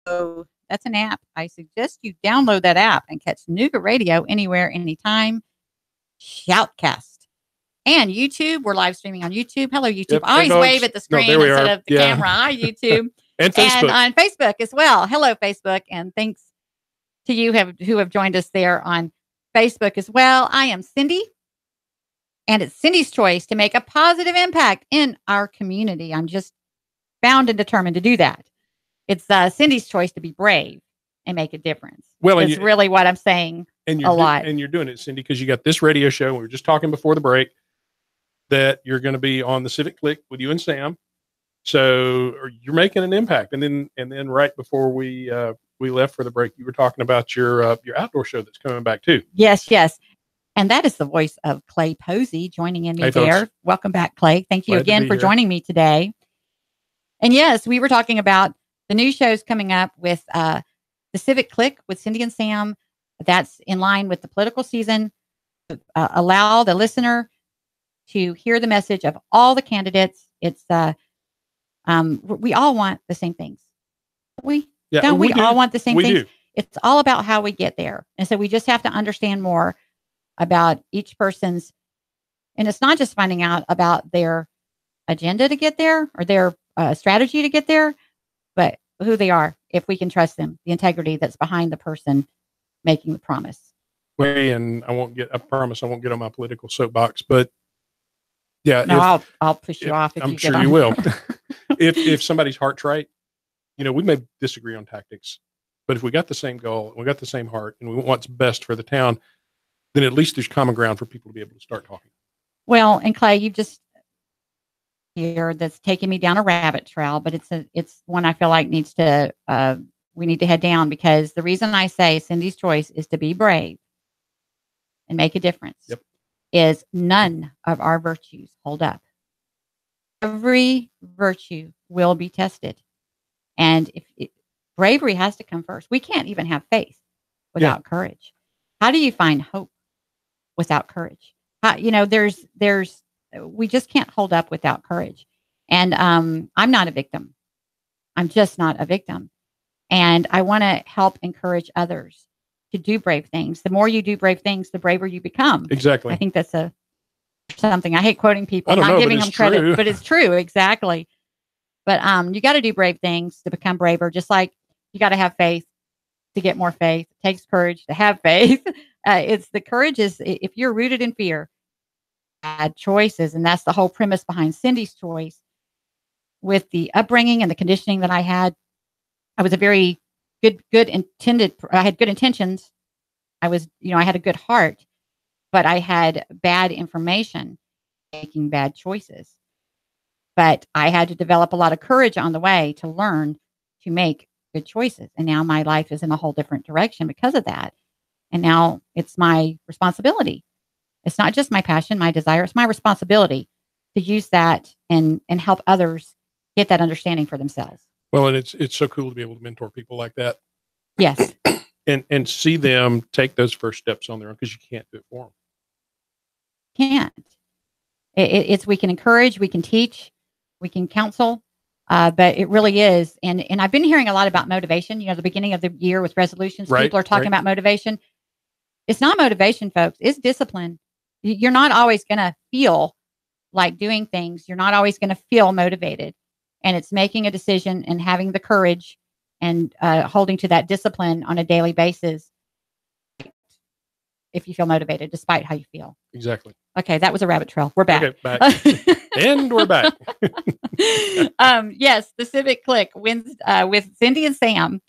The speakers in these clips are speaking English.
So that's an app. I suggest you download that app and catch Nooga Radio anywhere, anytime. Shoutcast. And YouTube. We're live streaming on YouTube. Hello, YouTube. Yep, I always wave at the screen instead of the camera. Hi, YouTube. And Facebook. And on Facebook as well. Hello, Facebook. And thanks to you who have joined us there on Facebook as well. I am Cindy. And it's Cindy's choice to make a positive impact in our community. I'm just bound and determined to do that. It's Cindy's choice to be brave and make a difference. Well, it's really what I'm saying a lot. And you're doing it, Cindy, because you got this radio show. We were just talking before the break that you're going to be on the Civic Click with you and Sam. So you're making an impact. And then right before we left for the break, you were talking about your outdoor show that's coming back too. Yes. And that is the voice of Clay Posey joining in me there. Folks. Welcome back, Clay. Thank you again for joining me today. And yes, we were talking about the new shows coming up with the Civic Click with Cindy and Sam. That's in line with the political season. Allow the listener to hear the message of all the candidates. It's we all want the same things. We all want the same things. It's all about how we get there. And so we just have to understand more about each person's, and it's not just finding out about their agenda to get there or their strategy to get there, but who they are, if we can trust them, the integrity that's behind the person making the promise. And I promise I won't get on my political soapbox, but yeah. No, I'll push you off. I'm sure you will. if somebody's heart's right, we may disagree on tactics, but if we got the same goal, and we got the same heart, and we want what's best for the town, then at least there's common ground for people to be able to start talking. Well, and Clay, you've just here that's taking me down a rabbit trail, but it's one I feel like we need to head down, because the reason I say Cindy's choice is to be brave and make a difference. Yep. Is none of our virtues hold up. Every virtue will be tested. And bravery has to come first. We can't even have faith without courage. How do you find hope without courage? We just can't hold up without courage. And I'm not a victim. I'm just not a victim. And I want to help encourage others to do brave things. The more you do brave things, the braver you become. Exactly. I think that's something. I hate quoting people, not giving them credit, but it's true. Exactly. But you got to do brave things to become braver. Just like you got to have faith to get more faith. It takes courage to have faith. The courage is, if you're rooted in fear, bad choices. And that's the whole premise behind Cindy's choice. With the upbringing and the conditioning that I had, I was a very I had good intentions. I had a good heart, but I had bad information, making bad choices. But I had to develop a lot of courage on the way to learn to make good choices. And now my life is in a whole different direction because of that. And now it's my responsibility. It's not just my passion, my desire. It's my responsibility to use that and help others get that understanding for themselves. Well, and it's so cool to be able to mentor people like that. Yes. And see them take those first steps on their own, because you can't do it for them. Can't. We can encourage, we can teach, we can counsel, but it really is. And I've been hearing a lot about motivation. The beginning of the year with resolutions, people are talking about motivation. It's not motivation, folks. It's discipline. You're not always going to feel like doing things. You're not always going to feel motivated. And it's making a decision and having the courage and holding to that discipline on a daily basis if you feel motivated, despite how you feel. Exactly. Okay, that was a rabbit trail. We're back. Okay, back. And we're back. Yes, the Civic Click wins with Cindy and Sam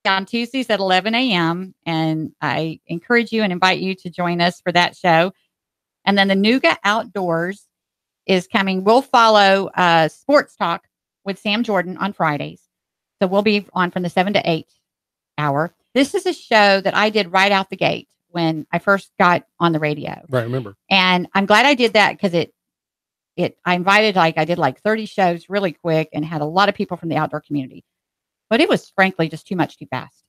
on Tuesdays at 11 a.m. And I encourage you and invite you to join us for that show. And then the Nooga Outdoors is coming. We'll follow Sports Talk with Sam Jordan on Fridays. So we'll be on from the 7 to 8 hour. This is a show that I did right out the gate when I first got on the radio. Right, remember. And I'm glad I did that, because I invited, I did 30 shows really quick and had a lot of people from the outdoor community. But it was frankly just too much too fast.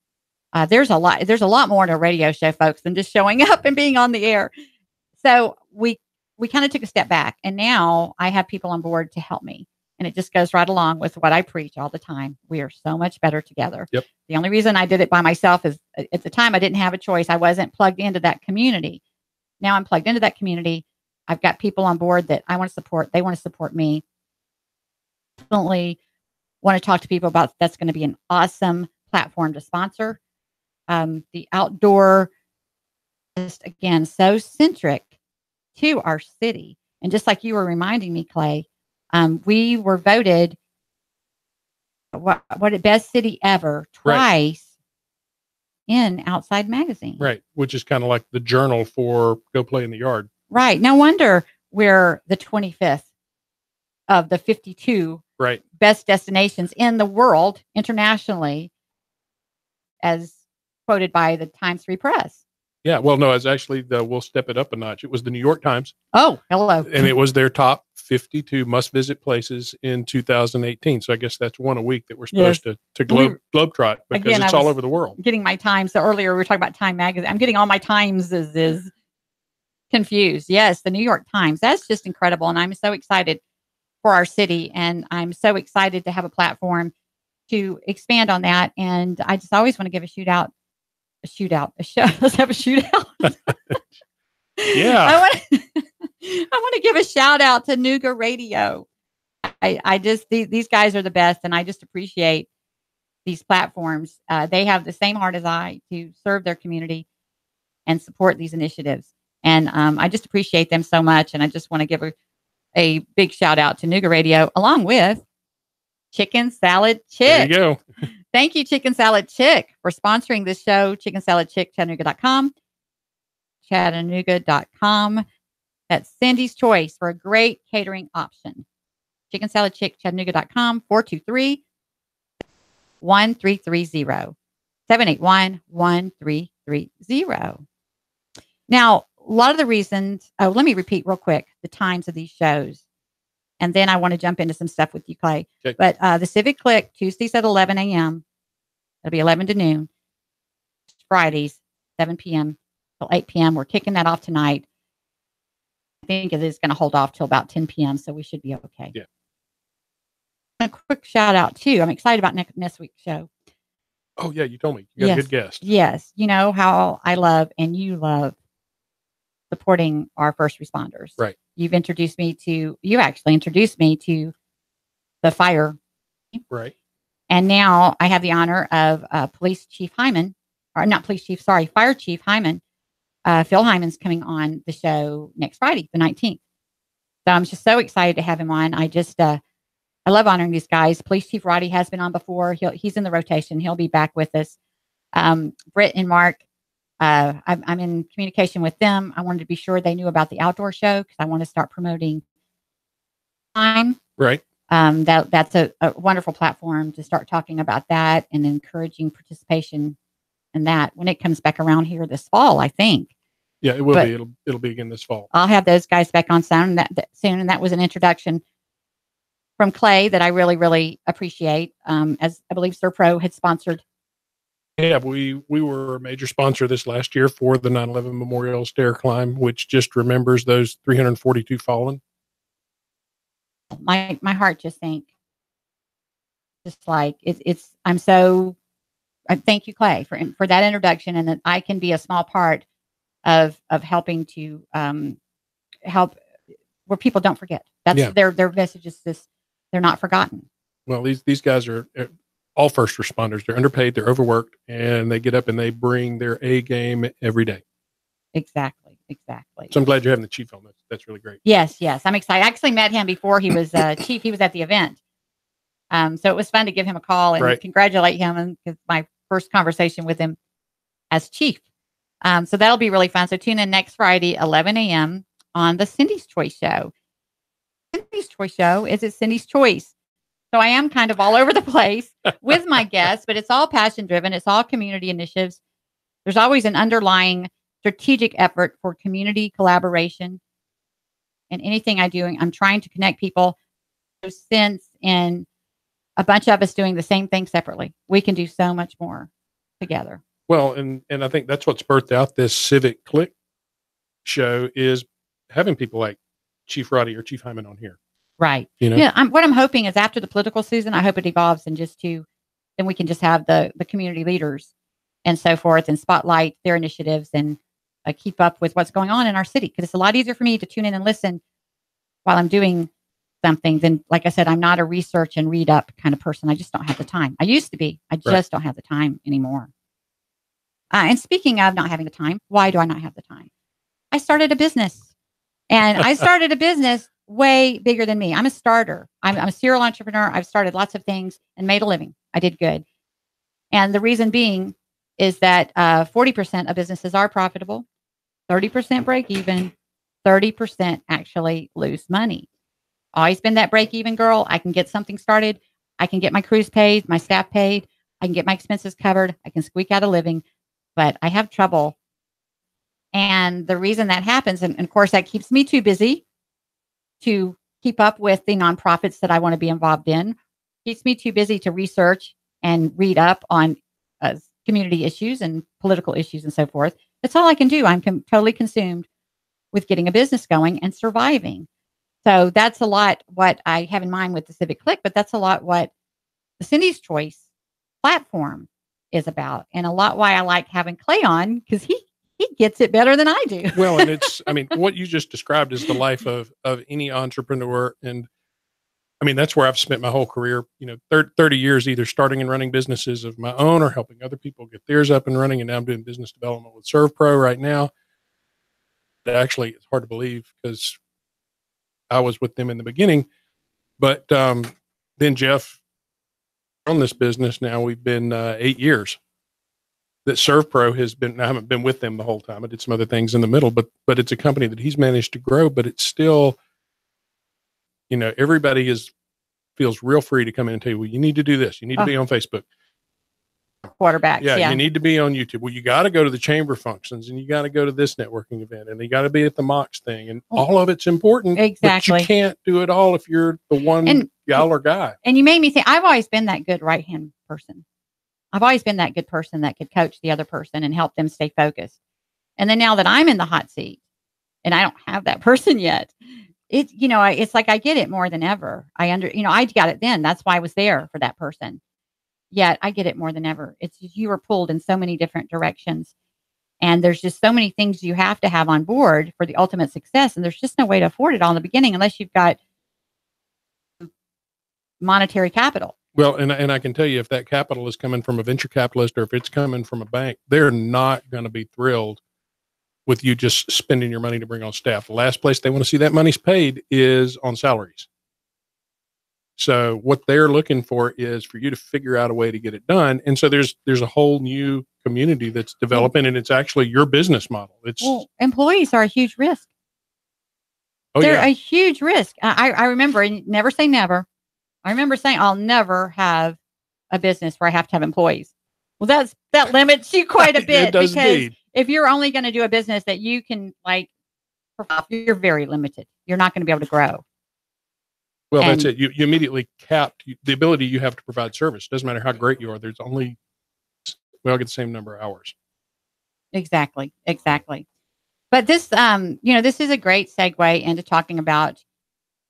There's a lot more in a radio show, folks, than just showing up and being on the air. So we kind of took a step back, and now I have people on board to help me. And it just goes right along with what I preach all the time. We are so much better together. Yep. The only reason I did it by myself is at the time I didn't have a choice. I wasn't plugged into that community. Now I'm plugged into that community. I've got people on board that I want to support. They want to support me. Definitely want to talk to people about that's going to be an awesome platform to sponsor. The outdoor, just again, so centric to our city. And just like you were reminding me, Clay, we were voted what best city ever twice in Outside Magazine. Right. Which is kind of like the journal for Go Play in the Yard. Right. No wonder we're the 25th of the 52 best destinations in the world internationally, as quoted by the Times Free Press. Yeah, well, no, it's actually we'll step it up a notch. It was the New York Times. Oh, hello. And it was their top 52 must-visit places in 2018. So I guess that's one a week that we're supposed to globetrot, because again, it's all over the world. Getting my times. So earlier we were talking about Time Magazine. I'm getting all my times is confused. Yes, the New York Times. That's just incredible. And I'm so excited for our city. And I'm so excited to have a platform to expand on that. And I just always want to give a shout out. Let's have a shootout. Yeah. I want to give a shout out to Nooga Radio. I just, these guys are the best. And I just appreciate these platforms. They have the same heart as I to serve their community and support these initiatives. And I just appreciate them so much. And I just want to give a big shout out to Nooga Radio, along with Chicken Salad Chick. There you go. Thank you, Chicken Salad Chick, for sponsoring this show. Chicken Salad Chick, Chattanooga.com. Chattanooga.com. That's Cindy's choice for a great catering option. Chicken Salad Chick, Chattanooga.com, 423-1330. 781-1330. Now, a lot of the reasons, let me repeat real quick the times of these shows. And then I want to jump into some stuff with you, Clay. Okay. But the Civic Click, Tuesdays at 11 a.m. It'll be 11 to noon. Fridays, 7 p.m. till 8 p.m. We're kicking that off tonight. I think it is going to hold off till about 10 p.m., so we should be okay. Yeah. A quick shout out, too. I'm excited about next week's show. Oh, yeah, you told me. You got a good guest. Yes. You know how I love and you love supporting our first responders. Right. You actually introduced me to the fire. Right. And now I have the honor of Fire Chief Hyman. Phil Hyman's coming on the show next Friday, the 19th. So I'm just so excited to have him on. I love honoring these guys. Police Chief Roddy has been on before. He's in the rotation. He'll be back with us. Britt and Mark, I'm in communication with them. I wanted to be sure they knew about the outdoor show because I want to start promoting time. Right. That's a wonderful platform to start talking about that and encouraging participation in that when it comes back around here this fall, I think. Yeah, it will be. It'll be again this fall. I'll have those guys back on soon. And that was an introduction from Clay that I really, really appreciate. As I believe Serpro had sponsored. Yeah, we were a major sponsor this last year for the 9/11 Memorial Stair Climb, which just remembers those 342 fallen. My heart just sank. Just like I thank you, Clay, for that introduction, and that I can be a small part of helping to help where people don't forget. That's their message is this: they're not forgotten. Well, these guys are all first responders. They're underpaid, they're overworked, and they get up and they bring their A game every day. Exactly. So I'm glad you're having the chief on. That's really great. Yes. I'm excited. I actually met him before he was chief. He was at the event. So it was fun to give him a call and congratulate him, and because my first conversation with him as chief. So that'll be really fun. So tune in next Friday, 11 a.m. on the Cindy's Choice Show. Cindy's Choice Show is Cindy's Choice. So I am kind of all over the place with my guests, but it's all passion driven. It's all community initiatives. There's always an underlying strategic effort for community collaboration. And anything I do, I'm trying to connect people. There's sense in a bunch of us doing the same thing separately. We can do so much more together. Well, and I think that's what's birthed out this Civic Click show is having people like Chief Roddy or Chief Hyman on here. Right. You know? Yeah. What I'm hoping is after the political season, I hope it evolves and then we can just have the community leaders and so forth and spotlight their initiatives and keep up with what's going on in our city. Because it's a lot easier for me to tune in and listen while I'm doing something than, like I said, I'm not a research and read up kind of person. I just don't have the time. I used to be. I just don't have the time anymore. And speaking of not having the time, why do I not have the time? I started a business. And I started a business way bigger than me. I'm a starter. I'm a serial entrepreneur. I've started lots of things and made a living. I did good. And the reason being is that 40% of businesses are profitable, 30% break even, 30% actually lose money. Always been that break even girl. I can get something started. I can get my crews paid, my staff paid. I can get my expenses covered. I can squeak out a living, but I have trouble. And the reason that happens, and of course, that keeps me too busy to keep up with the nonprofits that I want to be involved in, keeps me too busy to research and read up on community issues and political issues and so forth. That's all I can do. I'm totally consumed with getting a business going and surviving. So that's a lot what I have in mind with the Civic Click, but that's a lot what the Cindy's Choice platform is about, and a lot why I like having Clay on, because he gets it better than I do. Well, and what you just described is the life of any entrepreneur. And I mean, that's where I've spent my whole career, 30 years, either starting and running businesses of my own or helping other people get theirs up and running. And now I'm doing business development with ServPro right now. Actually, it's hard to believe because I was with them in the beginning, but then Jeff on this business now, we've been 8 years. That ServPro has been, I haven't been with them the whole time. I did some other things in the middle, but it's a company that he's managed to grow, but it's still, everybody feels real free to come in and tell you, well, you need to do this. You need to be on Facebook. Quarterbacks. Yeah. You need to be on YouTube. Well, you got to go to the chamber functions and you got to go to this networking event and you got to be at the Mox thing, and all of it's important. Exactly. But you can't do it all if you're the one gal or guy. And you made me think, I've always been that good right-hand person. I've always been that good person that could coach the other person and help them stay focused. And then now that I'm in the hot seat and I don't have that person yet, it's like I get it more than ever. I got it then. That's why I was there for that person. Yet I get it more than ever. It's just, you were pulled in so many different directions. And there's just so many things you have to have on board for the ultimate success. And there's just no way to afford it all in the beginning unless you've got monetary capital. Well, and I can tell you, if that capital is coming from a venture capitalist or if it's coming from a bank, they're not going to be thrilled with you just spending your money to bring on staff. The last place they want to see that money's paid is on salaries. So what they're looking for is for you to figure out a way to get it done. And so there's a whole new community that's developing, and it's actually your business model. Employees are a huge risk. They're a huge risk. I remember, and never say never. I remember saying, I'll never have a business where I have to have employees. Well, that limits you quite a bit. It does because indeed. If you're only going to do a business that you can you're very limited. You're not going to be able to grow. Well, that's it. You immediately capped the ability you have to provide service. Doesn't matter how great you are. There's only, we all get the same number of hours. Exactly. But this, this is a great segue into talking about,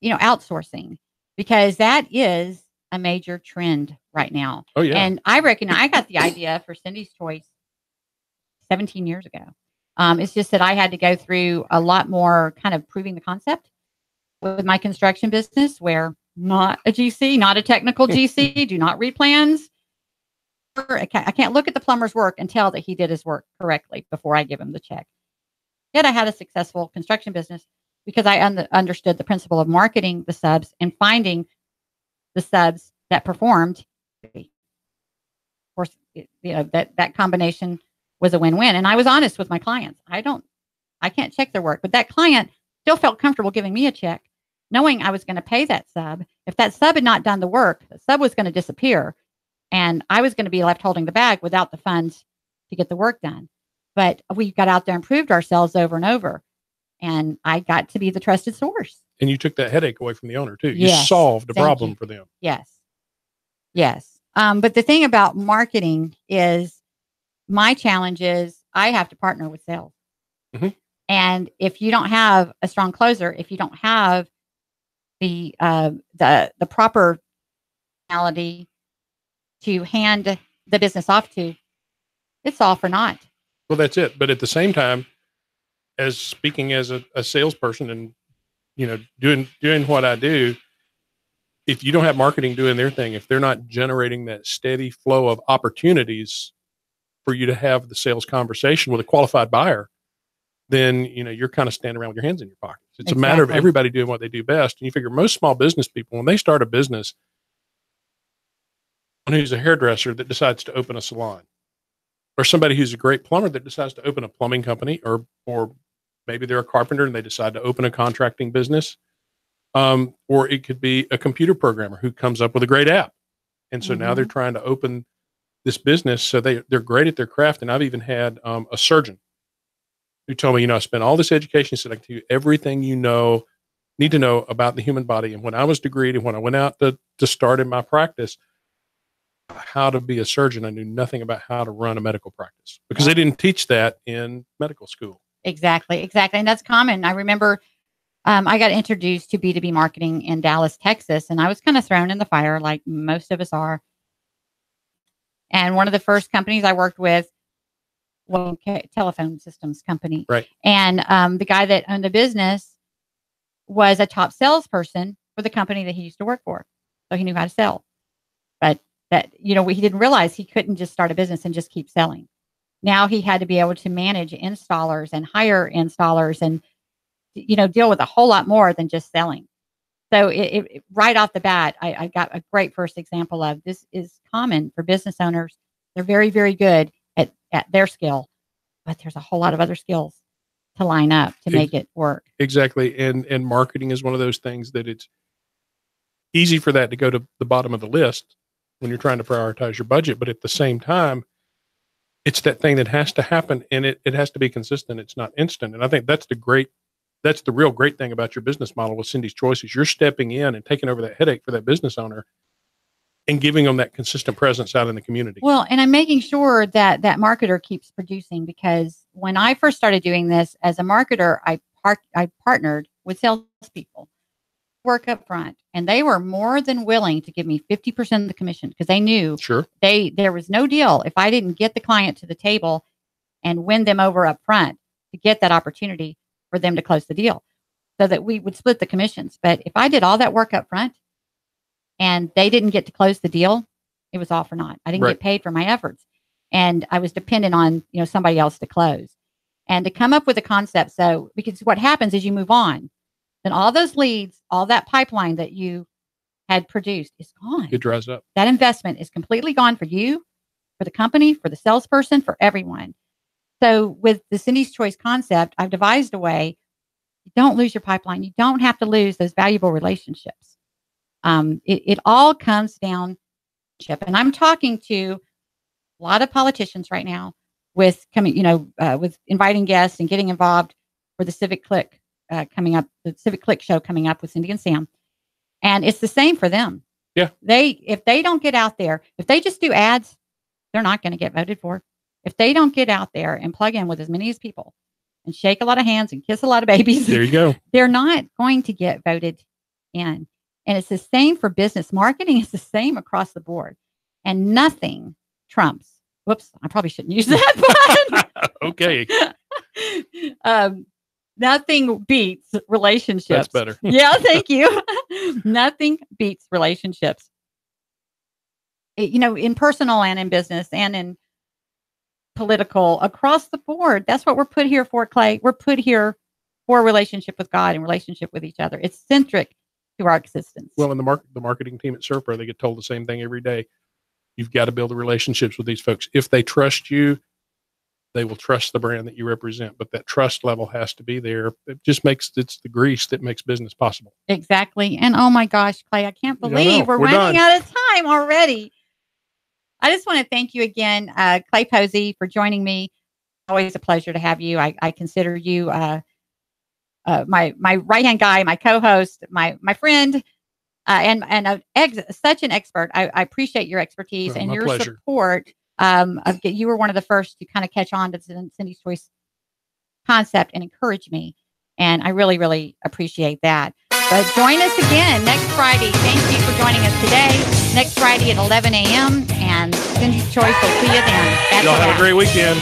outsourcing, because that is a major trend right now. Oh, yeah. And I reckon I got the idea for Cindy's Choice 17 years ago. It's just that I had to go through a lot more kind of proving the concept with my construction business, where not a GC, not a technical GC, do not read plans. I can't look at the plumber's work and tell that he did his work correctly before I give him the check. Yet I had a successful construction business because I understood the principle of marketing the subs and finding the subs that performed. Of course, that combination was a win-win. And I was honest with my clients. I can't check their work, but that client still felt comfortable giving me a check, knowing I was going to pay that sub. If that sub had not done the work, the sub was going to disappear, and I was going to be left holding the bag without the funds to get the work done. But we got out there and proved ourselves over and over, and I got to be the trusted source. And you took that headache away from the owner too. You solved a problem for them. Yes. But the thing about marketing is, my challenge is I have to partner with sales. Mm-hmm. And if you don't have a strong closer, if you don't have the proper personality to hand the business off to, it's all for naught. Well, that's it. But at the same time, as speaking as a salesperson and, doing what I do, if you don't have marketing doing their thing, if they're not generating that steady flow of opportunities for you to have the sales conversation with a qualified buyer, then, you're kind of standing around with your hands in your pockets. It's a matter of everybody doing what they do best. And you figure most small business people, when they start a business, someone who's a hairdresser that decides to open a salon, or somebody who's a great plumber that decides to open a plumbing company, or maybe they're a carpenter and they decide to open a contracting business. Or it could be a computer programmer who comes up with a great app. And so now they're trying to open this business. So they're great at their craft. And I've even had a surgeon who told me, I spent all this education so I can tell you everything need to know about the human body. And when I was degreed and when I went out to start in my practice, how to be a surgeon, I knew nothing about how to run a medical practice because they didn't teach that in medical school. Exactly. And that's common. I remember I got introduced to B2B marketing in Dallas, Texas, and I was kind of thrown in the fire like most of us are. And one of the first companies I worked with was a telephone systems company. Right. And the guy that owned the business was a top salesperson for the company that he used to work for. So he knew how to sell. But he didn't realize he couldn't just start a business and just keep selling. Now he had to be able to manage installers and hire installers and deal with a whole lot more than just selling. So it right off the bat, I got a great first example of this is common for business owners. They're very, very good at their skill, but there's a whole lot of other skills to line up to make it work. Exactly. And marketing is one of those things that it's easy for that to go to the bottom of the list when you're trying to prioritize your budget. But at the same time, it's that thing that has to happen and it has to be consistent. It's not instant. And I think that's the real great thing about your business model with Cindy's Choices. You're stepping in and taking over that headache for that business owner and giving them that consistent presence out in the community. Well, and I'm making sure that marketer keeps producing, because when I first started doing this as a marketer, I partnered with salespeople, work up front, and they were more than willing to give me 50% of the commission because they knew there was no deal if I didn't get the client to the table and win them over up front to get that opportunity for them to close the deal, so that we would split the commissions. But if I did all that work up front and they didn't get to close the deal, it was all for naught. I didn't get paid for my efforts, and I was dependent on somebody else to close and to come up with a concept. So because what happens is you move on, then all those leads, all that pipeline that you had produced is gone. It dries up. That investment is completely gone for you, for the company, for the salesperson, for everyone. So with the Cindy's Choice concept, I've devised a way you don't lose your pipeline. You don't have to lose those valuable relationships. It all comes down to, and I'm talking to a lot of politicians right now with with inviting guests and getting involved for the Civic Click coming up, the Civic Click show coming up with Cindy and Sam. And it's the same for them. Yeah. If they don't get out there, if they just do ads, they're not going to get voted for. If they don't get out there and plug in with as many as people and shake a lot of hands and kiss a lot of babies, there you go. They're not going to get voted in. And it's the same for business marketing. It's the same across the board. And nothing trumps. Whoops, I probably shouldn't use that button. Okay. Nothing beats relationships. That's better. Yeah, thank you. Nothing beats relationships. In personal and in business and in political, across the board. That's what we're put here for, Clay. We're put here for a relationship with God and relationship with each other. It's centric to our existence. Well, in the marketing team at Surfer, they get told the same thing every day. You've got to build the relationships with these folks. If they trust you, they will trust the brand that you represent. But that trust level has to be there. It's the grease that makes business possible. Exactly. And oh my gosh, Clay, I can't believe we're running out of time already. I just want to thank you again, Clay Posey, for joining me. Always a pleasure to have you. I consider you my right-hand guy, my co-host, my friend, and such an expert. I appreciate your expertise and your support. You were one of the first to kind of catch on to the Cindy's Choice concept and encourage me. And I really, really appreciate that. But join us again next Friday. Thank you for joining us today. Next Friday at 11 a.m. And Cindy's Choice will see you then. Y'all have a great weekend.